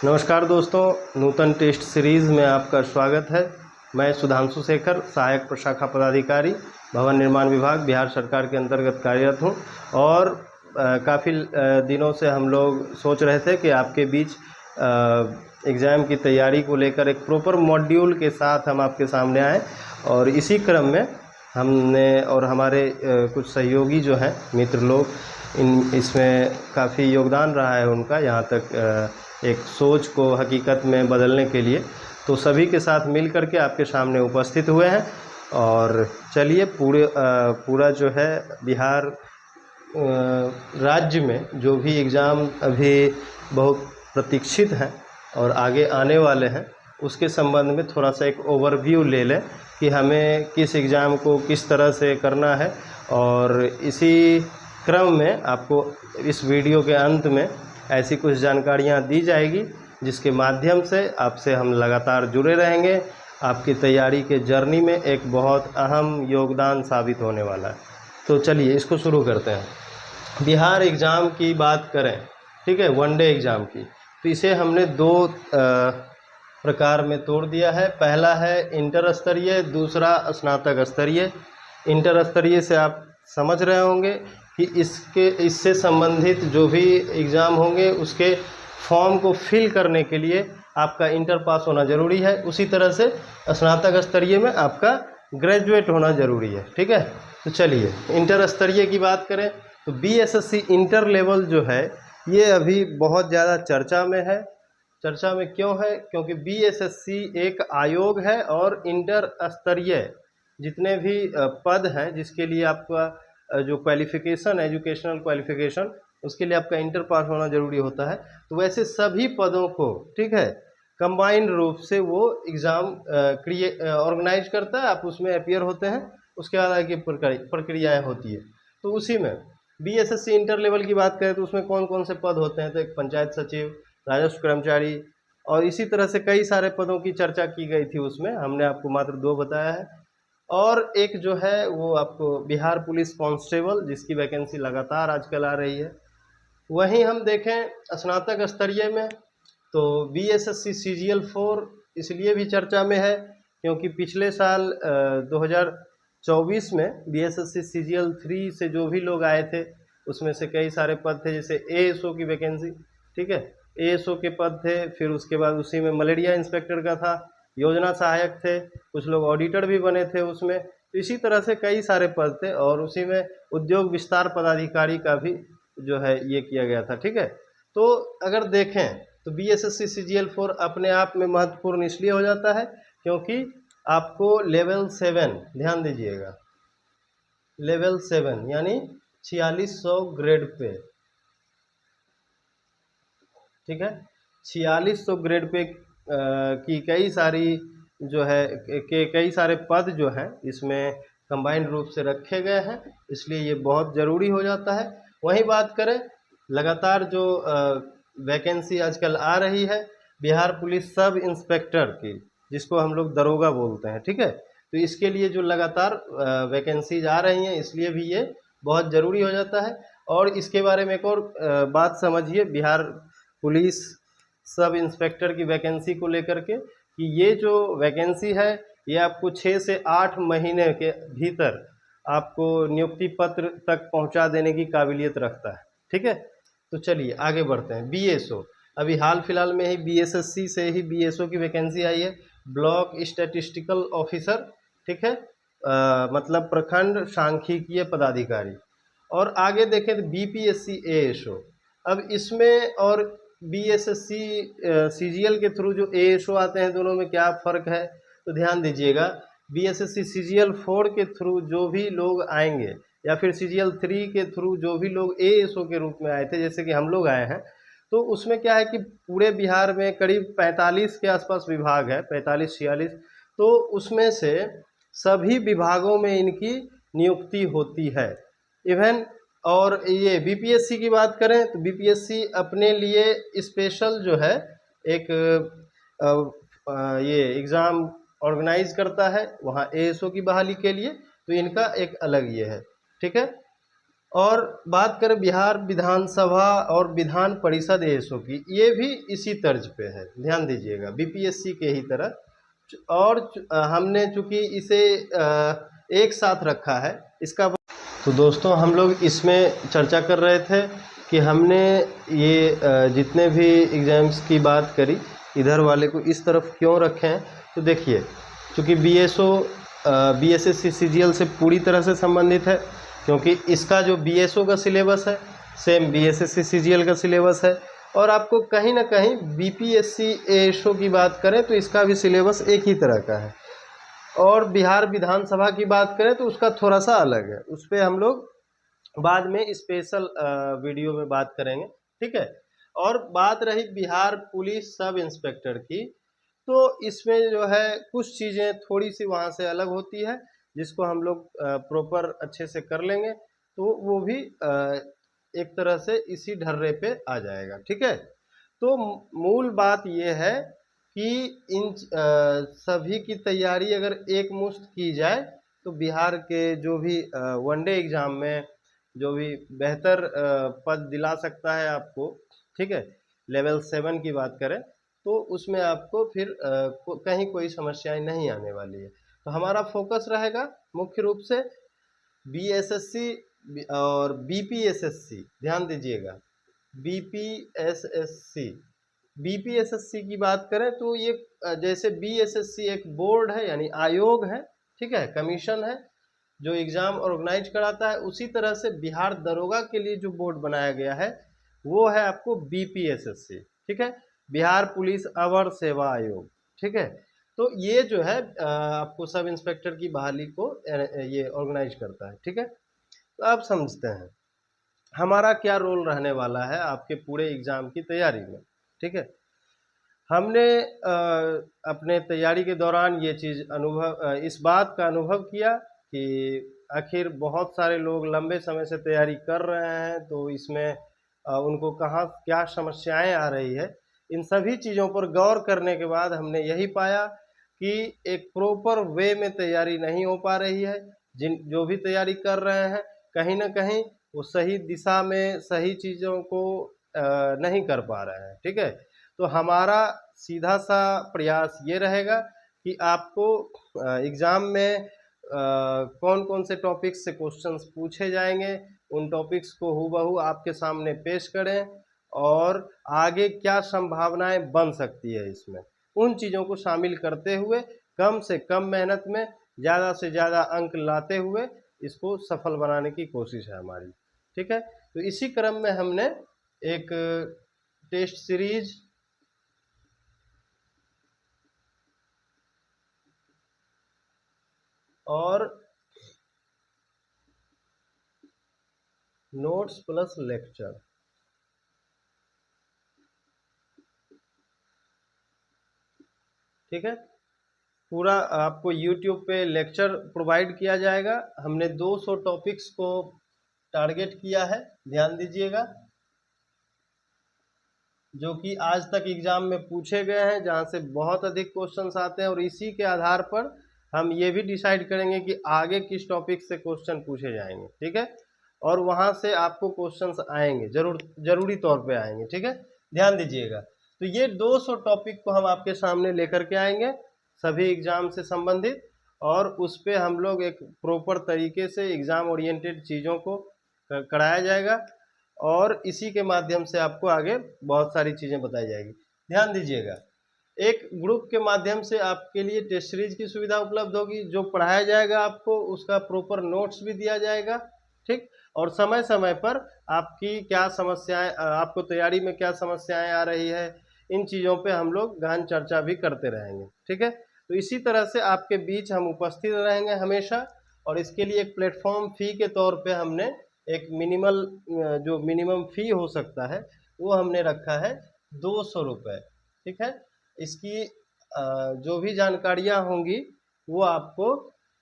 नमस्कार दोस्तों, नूतन test series में आपका स्वागत है। मैं सुधांशु शेखर, सहायक प्रशाखा पदाधिकारी, भवन निर्माण विभाग, बिहार सरकार के अंतर्गत कार्यरत हूं। और काफ़ी दिनों से हम लोग सोच रहे थे कि आपके बीच एग्ज़ाम की तैयारी को लेकर एक प्रॉपर मॉड्यूल के साथ हम आपके सामने आए। और इसी क्रम में हमने और हमारे कुछ सहयोगी जो हैं मित्र लोग, इसमें काफ़ी योगदान रहा है उनका, यहाँ तक एक सोच को हकीकत में बदलने के लिए। तो सभी के साथ मिल कर के आपके सामने उपस्थित हुए हैं। और चलिए पूरा जो है बिहार राज्य में जो भी एग्ज़ाम अभी बहुत प्रतीक्षित हैं और आगे आने वाले हैं, उसके संबंध में थोड़ा सा एक ओवरव्यू ले लें कि हमें किस एग्ज़ाम को किस तरह से करना है। और इसी क्रम में आपको इस वीडियो के अंत में ऐसी कुछ जानकारियाँ दी जाएगी जिसके माध्यम से आपसे हम लगातार जुड़े रहेंगे। आपकी तैयारी के जर्नी में एक बहुत अहम योगदान साबित होने वाला है। तो चलिए इसको शुरू करते हैं। बिहार एग्ज़ाम की बात करें, ठीक है, वनडे एग्ज़ाम की, तो इसे हमने दो प्रकार में तोड़ दिया है। पहला है इंटर स्तरीय, दूसरा स्नातक स्तरीय। इंटर स्तरीय से आप समझ रहे होंगे कि इससे संबंधित जो भी एग्ज़ाम होंगे उसके फॉर्म को फिल करने के लिए आपका इंटर पास होना ज़रूरी है। उसी तरह से स्नातक स्तरीय में आपका ग्रेजुएट होना ज़रूरी है, ठीक है। तो चलिए इंटर स्तरीय की बात करें तो बीएसएससी इंटर लेवल जो है ये अभी बहुत ज़्यादा चर्चा में है। चर्चा में क्यों है? क्योंकि बीएसएससी एक आयोग है और इंटर स्तरीय जितने भी पद हैं जिसके लिए आपका जो क्वालिफ़िकेशन, एजुकेशनल क्वालिफ़िकेशन, उसके लिए आपका इंटर पास होना ज़रूरी होता है। तो वैसे सभी पदों को, ठीक है, कंबाइंड रूप से वो एग्ज़ाम ऑर्गेनाइज करता है। आप उसमें अपीयर होते हैं, उसके बाद आगे प्रक्रियाएँ होती है। तो उसी में बीएसएससी इंटर लेवल की बात करें तो उसमें कौन कौन से पद होते हैं? तो एक पंचायत सचिव, राजस्व कर्मचारी और इसी तरह से कई सारे पदों की चर्चा की गई थी। उसमें हमने आपको मात्र 2 बताया है। और एक जो है वो आपको बिहार पुलिस कांस्टेबल, जिसकी वैकेंसी लगातार आजकल आ रही है। वहीं हम देखें स्नातक स्तरीय में तो बीएसएससी सीजीएल 4 इसलिए भी चर्चा में है क्योंकि पिछले साल 2024 में बीएसएससी सीजीएल 3 से जो भी लोग आए थे उसमें से कई सारे पद थे, जैसे एएसओ की वैकेंसी, ठीक है, एएसओ के पद थे। फिर उसके बाद उसी में मलेरिया इंस्पेक्टर का था, योजना सहायक थे, कुछ लोग ऑडिटर भी बने थे उसमें। तो इसी तरह से कई सारे पद थे और उसी में उद्योग विस्तार पदाधिकारी का भी जो है ये किया गया था, ठीक है। तो अगर देखें तो बीएसएससी सीजीएल 4 अपने आप में महत्वपूर्ण इसलिए हो जाता है क्योंकि आपको लेवल 7, ध्यान दीजिएगा, लेवल 7 यानी 4600 ग्रेड पे, ठीक है, 4600 ग्रेड पे की कई सारी जो है के कई सारे पद जो हैं इसमें कंबाइंड रूप से रखे गए हैं, इसलिए ये बहुत ज़रूरी हो जाता है। वहीं बात करें लगातार जो वैकेंसी आजकल आ रही है बिहार पुलिस सब इंस्पेक्टर की, जिसको हम लोग दरोगा बोलते हैं, ठीक है, तो इसके लिए जो लगातार वैकेंसीज आ रही हैं इसलिए भी ये बहुत ज़रूरी हो जाता है। और इसके बारे में एक और बात समझिए बिहार पुलिस सब इंस्पेक्टर की वैकेंसी को लेकर के कि ये जो वैकेंसी है ये आपको 6 से 8 महीने के भीतर आपको नियुक्ति पत्र तक पहुंचा देने की काबिलियत रखता है, ठीक है। तो चलिए आगे बढ़ते हैं। बीएसओ, अभी हाल फिलहाल में ही बीएसएससी से ही बीएसओ की वैकेंसी आई है, ब्लॉक स्टैटिस्टिकल ऑफिसर, ठीक है, मतलब प्रखंड सांख्यिकीय पदाधिकारी। और आगे देखें तो बीपीएससी एएसओ। अब इसमें और बीएसएससी सीजीएल के थ्रू जो एएसओ आते हैं दोनों में क्या फ़र्क है? तो ध्यान दीजिएगा, बीएसएससी सीजीएल 4 के थ्रू जो भी लोग आएंगे या फिर सीजीएल 3 के थ्रू जो भी लोग एएसओ के रूप में आए थे, जैसे कि हम लोग आए हैं, तो उसमें क्या है कि पूरे बिहार में करीब 45 के आसपास विभाग है, 45-46, तो उसमें से सभी विभागों में इनकी नियुक्ति होती है। इवन और ये बीपीएससी की बात करें तो बीपीएससी अपने लिए स्पेशल जो है एक ये एग्ज़ाम ऑर्गेनाइज करता है वहाँ एएसओ की बहाली के लिए, तो इनका एक अलग ये है, ठीक है। और बात करें बिहार विधानसभा और विधान परिषद एएसओ की, ये भी इसी तर्ज पे है, ध्यान दीजिएगा, बीपीएससी के ही तरह। और हमने चूंकि इसे एक साथ रखा है इसका, तो दोस्तों हम लोग इसमें चर्चा कर रहे थे कि हमने ये जितने भी एग्ज़ाम्स की बात करी, इधर वाले को इस तरफ क्यों रखे हैं। तो देखिए, चूँकि बीएसओ बीएसएससी सीजीएल से पूरी तरह से संबंधित है, क्योंकि इसका जो बीएसओ का सिलेबस है सेम बीएसएससी सीजीएल का सिलेबस है। और आपको कहीं ना कहीं बीपीएससी एएसओ की बात करें तो इसका भी सिलेबस एक ही तरह का है। और बिहार विधानसभा की बात करें तो उसका थोड़ा सा अलग है, उस पर हम लोग बाद में स्पेशल वीडियो में बात करेंगे, ठीक है। और बात रही बिहार पुलिस सब इंस्पेक्टर की, तो इसमें जो है कुछ चीज़ें थोड़ी सी वहाँ से अलग होती है, जिसको हम लोग प्रॉपर अच्छे से कर लेंगे तो वो भी एक तरह से इसी ढर्रे पे आ जाएगा, ठीक है। तो मूल बात ये है कि इन सभी की तैयारी अगर एक मुश्त की जाए तो बिहार के जो भी वनडे एग्ज़ाम में जो भी बेहतर पद दिला सकता है आपको, ठीक है, लेवल 7 की बात करें तो उसमें आपको फिर कहीं कोई समस्याएं नहीं आने वाली है। तो हमारा फोकस रहेगा मुख्य रूप से बीएसएससी और बीपीएसएससी, ध्यान दीजिएगा, बीपीएसएससी। बीपीएसएससी की बात करें तो ये जैसे बीएसएससी एक बोर्ड है यानी आयोग है, ठीक है, कमीशन है जो एग्ज़ाम ऑर्गेनाइज कराता है, उसी तरह से बिहार दरोगा के लिए जो बोर्ड बनाया गया है वो है आपको बीपीएसएससी, ठीक है, बिहार पुलिस अवर सेवा आयोग, ठीक है। तो ये जो है आपको सब इंस्पेक्टर की बहाली को ये ऑर्गेनाइज करता है, ठीक है। तो आप समझते हैं हमारा क्या रोल रहने वाला है आपके पूरे एग्ज़ाम की तैयारी में, ठीक है। हमने अपने तैयारी के दौरान ये चीज़ इस बात का अनुभव किया कि आखिर बहुत सारे लोग लंबे समय से तैयारी कर रहे हैं, तो इसमें उनको कहाँ क्या समस्याएं आ रही है, इन सभी चीज़ों पर गौर करने के बाद हमने यही पाया कि एक प्रॉपर वे में तैयारी नहीं हो पा रही है। जो भी तैयारी कर रहे हैं कहीं ना कहीं वो सही दिशा में सही चीज़ों को नहीं कर पा रहे हैं, ठीक है। तो हमारा सीधा सा प्रयास ये रहेगा कि आपको एग्ज़ाम में कौन कौन से टॉपिक्स से क्वेश्चंस पूछे जाएंगे, उन टॉपिक्स को हूबहू आपके सामने पेश करें और आगे क्या संभावनाएं बन सकती है इसमें, उन चीज़ों को शामिल करते हुए कम से कम मेहनत में ज़्यादा से ज़्यादा अंक लाते हुए इसको सफल बनाने की कोशिश है हमारी, ठीक है। तो इसी क्रम में हमने एक टेस्ट सीरीज और नोट्स प्लस लेक्चर, ठीक है, पूरा आपको YouTube पे लेक्चर प्रोवाइड किया जाएगा। हमने 200 टॉपिक्स को टारगेट किया है, ध्यान दीजिएगा, जो कि आज तक एग्ज़ाम में पूछे गए हैं, जहां से बहुत अधिक क्वेश्चंस आते हैं, और इसी के आधार पर हम ये भी डिसाइड करेंगे कि आगे किस टॉपिक से क्वेश्चन पूछे जाएंगे, ठीक है। और वहां से आपको क्वेश्चंस आएंगे, जरूरी तौर पे आएंगे, ठीक है, ध्यान दीजिएगा। तो ये 200 टॉपिक को हम आपके सामने लेकर के आएंगे सभी एग्ज़ाम से संबंधित, और उस पर हम लोग एक प्रॉपर तरीके से एग्ज़ाम ओरिएंटेड चीज़ों को कराया जाएगा, और इसी के माध्यम से आपको आगे बहुत सारी चीज़ें बताई जाएगी। ध्यान दीजिएगा, एक ग्रुप के माध्यम से आपके लिए टेस्ट सीरीज की सुविधा उपलब्ध होगी, जो पढ़ाया जाएगा आपको उसका प्रॉपर नोट्स भी दिया जाएगा, ठीक। और समय समय पर आपकी क्या समस्याएं, आपको तैयारी में क्या समस्याएं आ रही है, इन चीज़ों पे हम लोग गहन चर्चा भी करते रहेंगे, ठीक है। तो इसी तरह से आपके बीच हम उपस्थित रहेंगे हमेशा, और इसके लिए एक प्लेटफॉर्म फ़ी के तौर पे हमने एक जो मिनिमम फ़ी हो सकता है वो हमने रखा है 200 रुपये, ठीक है। इसकी जो भी जानकारियाँ होंगी वो आपको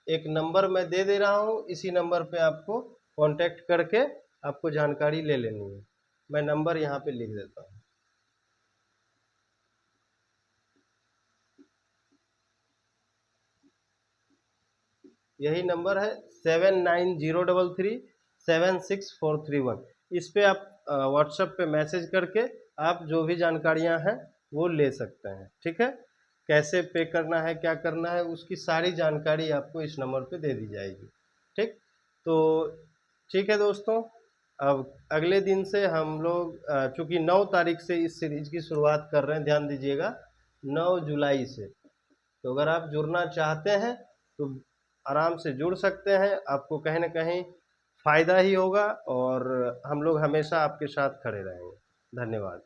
एक नंबर मैं दे दे रहा हूँ, इसी नंबर पे आपको कांटेक्ट करके आपको जानकारी ले लेनी है। मैं नंबर यहाँ पे लिख देता हूँ, यही नंबर है 7903 76431। इस पे आप व्हाट्सएप पे मैसेज करके आप जो भी जानकारियां हैं वो ले सकते हैं। ठीक है, कैसे पे करना है, क्या करना है, उसकी सारी जानकारी आपको इस नंबर पे दे दी जाएगी। ठीक, तो ठीक है दोस्तों, अब अगले दिन से हम लोग चूँकि 9 तारीख से इस सीरीज की शुरुआत कर रहे हैं, ध्यान दीजिएगा 9 जुलाई से। तो अगर आप जुड़ना चाहते हैं तो आराम से जुड़ सकते हैं, आपको कहीं न कहीं फ़ायदा ही होगा और हम लोग हमेशा आपके साथ खड़े रहेंगे। धन्यवाद।